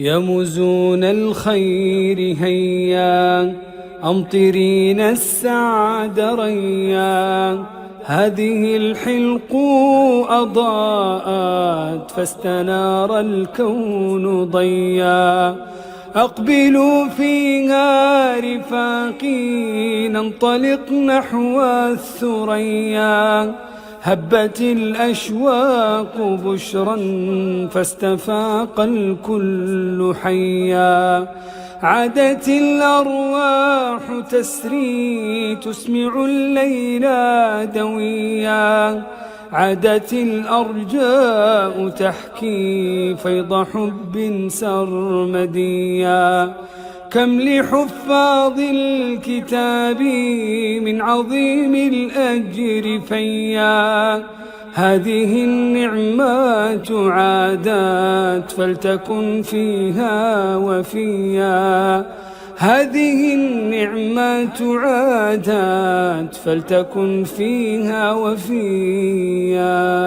يا مزون الخير هيا أمطرين السعد ريا، هذه الحلق أضاءت فاستنار الكون ضيا. أقبلوا فيها رفاقي ننطلق نحو الثريا، هبت الأشواق بشرا فاستفاق الكل حيا. عادت الأرواح تسري تسمع الليل دويا، عادت الأرجاء تحكي فيض حب سرمديا. كم لحفاظ الكتاب من عظيم الأجر فيا، هذه النعمات عادات فلتكن فيها وفيا. هذه النعمات عادات فلتكن فيها وفيا.